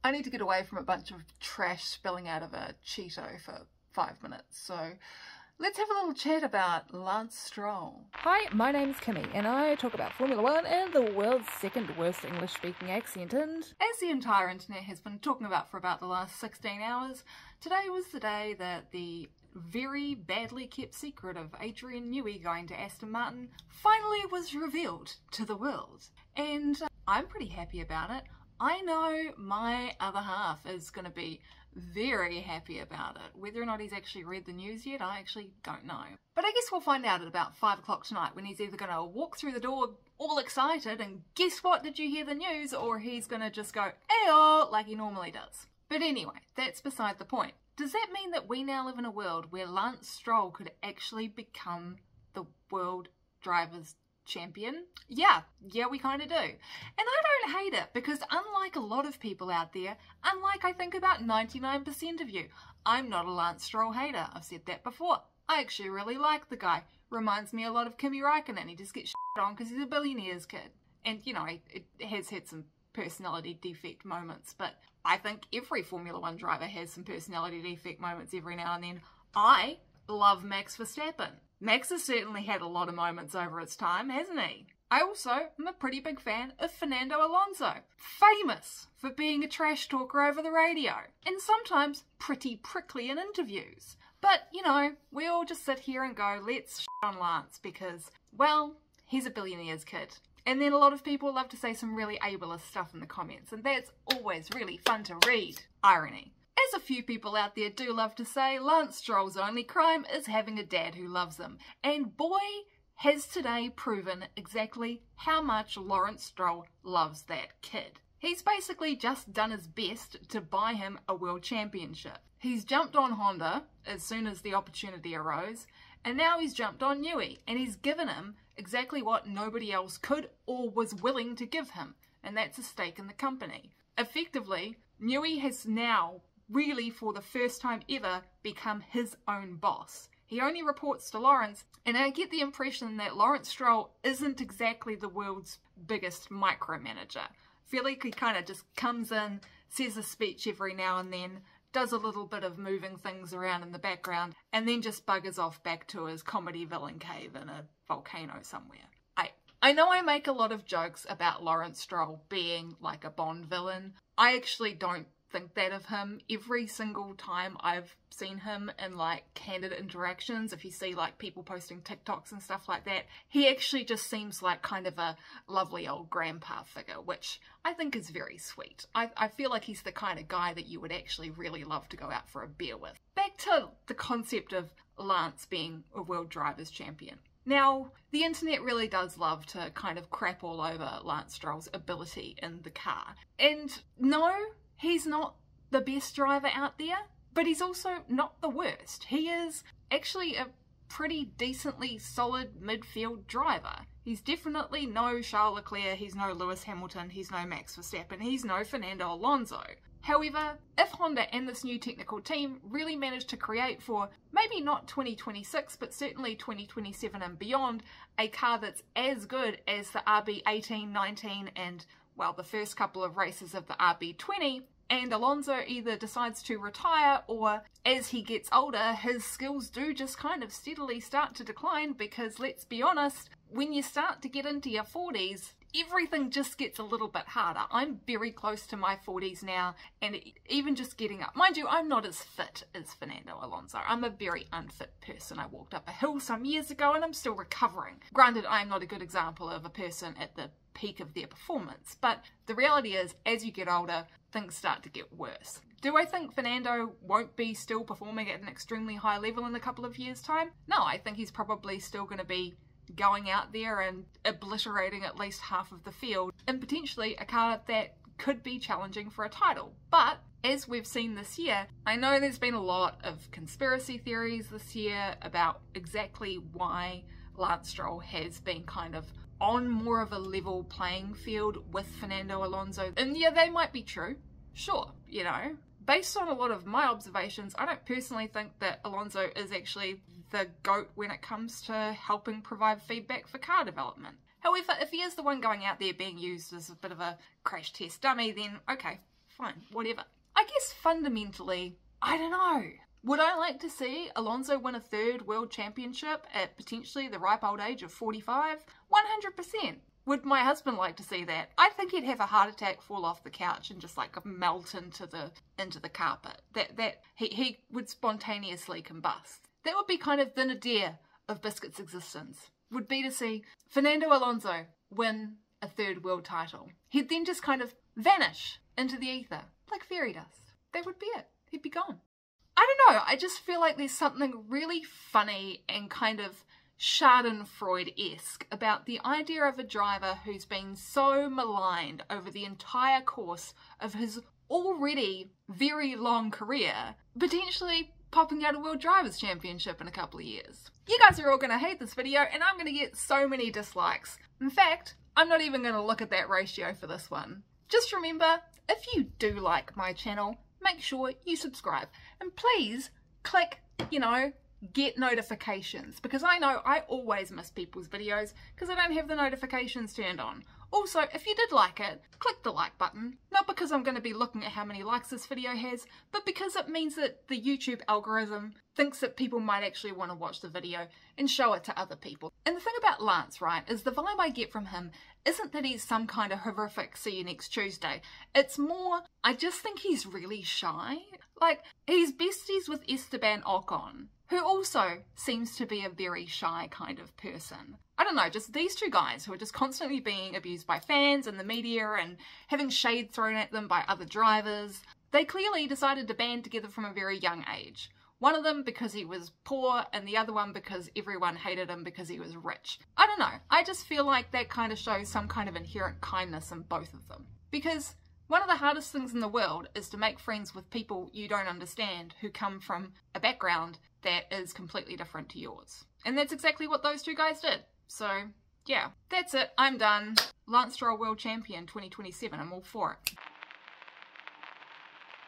I need to get away from a bunch of trash spilling out of a Cheeto for 5 minutes, so let's have a little chat about Lance Stroll. Hi, my name's Kimmy, and I talk about Formula One and the world's second worst English-speaking accent, and as the entire internet has been talking about for about the last 16 hours, today was the day that the very badly kept secret of Adrian Newey going to Aston Martin finally was revealed to the world. And I'm pretty happy about it. I know my other half is going to be very happy about it. Whether or not he's actually read the news yet, I actually don't know. But I guess we'll find out at about 5 o'clock tonight, when he's either going to walk through the door all excited and guess what, did you hear the news? Or he's going to just go, ayo, like he normally does. But anyway, that's beside the point. Does that mean that we now live in a world where Lance Stroll could actually become the world drivers' champion? Yeah, we kind of do. And I don't hate it, because unlike a lot of people out there, unlike I think about 99% of you, I'm not a Lance Stroll hater. I've said that before. I actually really like the guy. Reminds me a lot of Kimi Räikkönen. He just gets shit on because he's a billionaire's kid. And, you know, it has had some personality defect moments, but I think every Formula One driver has some personality defect moments every now and then. I love Max Verstappen. Max has certainly had a lot of moments over its time, hasn't he? I also am a pretty big fan of Fernando Alonso, famous for being a trash talker over the radio, and sometimes pretty prickly in interviews. But, you know, we all just sit here and go, let's shit on Lance because, well, he's a billionaire's kid. And then a lot of people love to say some really ableist stuff in the comments, and that's always really fun to read. Irony. As a few people out there do love to say, Lance Stroll's only crime is having a dad who loves him. And boy, has today proven exactly how much Lawrence Stroll loves that kid. He's basically just done his best to buy him a world championship. He's jumped on Honda as soon as the opportunity arose, and now he's jumped on Newey, and he's given him exactly what nobody else could or was willing to give him, and that's a stake in the company. Effectively, Newey has now, really for the first time ever, become his own boss. He only reports to Lawrence, and I get the impression that Lawrence Stroll isn't exactly the world's biggest micromanager. I feel like he kind of just comes in, says a speech every now and then, does a little bit of moving things around in the background, and then just buggers off back to his comedy villain cave in a volcano somewhere. I know I make a lot of jokes about Lawrence Stroll being like a Bond villain. I actually don't think that of him. Every single time I've seen him in like candid interactions, if you see like people posting TikToks and stuff like that, he actually just seems like kind of a lovely old grandpa figure, which I think is very sweet. I feel like he's the kind of guy that you would actually really love to go out for a beer with. Back to the concept of Lance being a world drivers champion. Now, the internet really does love to kind of crap all over Lance Stroll's ability in the car. And no, he's not the best driver out there, but he's also not the worst. He is actually a pretty decently solid midfield driver. He's definitely no Charles Leclerc, he's no Lewis Hamilton, he's no Max Verstappen, he's no Fernando Alonso. However, if Honda and this new technical team really manage to create for maybe not 2026, but certainly 2027 and beyond, a car that's as good as the RB18, 19 and, well, the first couple of races of the RB20, and Alonso either decides to retire or as he gets older, his skills do just kind of steadily start to decline, because let's be honest, when you start to get into your 40s, everything just gets a little bit harder. I'm very close to my 40s now, and even just getting up. Mind you, I'm not as fit as Fernando Alonso. I'm a very unfit person. I walked up a hill some years ago and I'm still recovering. Granted, I'm not a good example of a person at the peak of their performance, but the reality is, as you get older, things start to get worse. Do I think Fernando won't be still performing at an extremely high level in a couple of years' time? No, I think he's probably still going to be going out there and obliterating at least half of the field in potentially a car that could be challenging for a title. But as we've seen this year, I know there's been a lot of conspiracy theories this year about exactly why Lance Stroll has been kind of on more of a level playing field with Fernando Alonso. And yeah, they might be true, sure, you know. Based on a lot of my observations, I don't personally think that Alonso is actually the GOAT when it comes to helping provide feedback for car development. However, if he is the one going out there being used as a bit of a crash test dummy, then okay, fine, whatever. I guess fundamentally, I don't know. Would I like to see Alonso win a third world championship at potentially the ripe old age of 45? 100%. Would my husband like to see that? I think he'd have a heart attack, fall off the couch and just like melt into the carpet. That he would spontaneously combust. That would be kind of the nadir of Biscuit's existence. Would be to see Fernando Alonso win a third world title. He'd then just kind of vanish into the ether like fairy dust. That would be it. He'd be gone. I don't know, I just feel like there's something really funny and kind of Schadenfreude-esque about the idea of a driver who's been so maligned over the entire course of his already very long career, potentially popping out a World Drivers' Championship in a couple of years. You guys are all going to hate this video and I'm going to get so many dislikes. In fact, I'm not even going to look at that ratio for this one. Just remember, if you do like my channel, make sure you subscribe. And please click, get notifications, because I know I always miss people's videos because I don't have the notifications turned on. Also, if you did like it, click the like button. Not because I'm going to be looking at how many likes this video has, but because it means that the YouTube algorithm thinks that people might actually want to watch the video and show it to other people. And the thing about Lance, right, is the vibe I get from him isn't that he's some kind of horrific see you next Tuesday. It's more, I just think he's really shy. Like, he's besties with Esteban Ocon, who also seems to be a very shy kind of person. I don't know, just these two guys who are just constantly being abused by fans and the media and having shade thrown at them by other drivers. They clearly decided to band together from a very young age. One of them because he was poor and the other one because everyone hated him because he was rich. I don't know, I just feel like that kind of shows some kind of inherent kindness in both of them. Because one of the hardest things in the world is to make friends with people you don't understand who come from a background that is completely different to yours. And that's exactly what those two guys did. So, yeah, that's it. I'm done. Lance Stroll World Champion 2027. I'm all for it.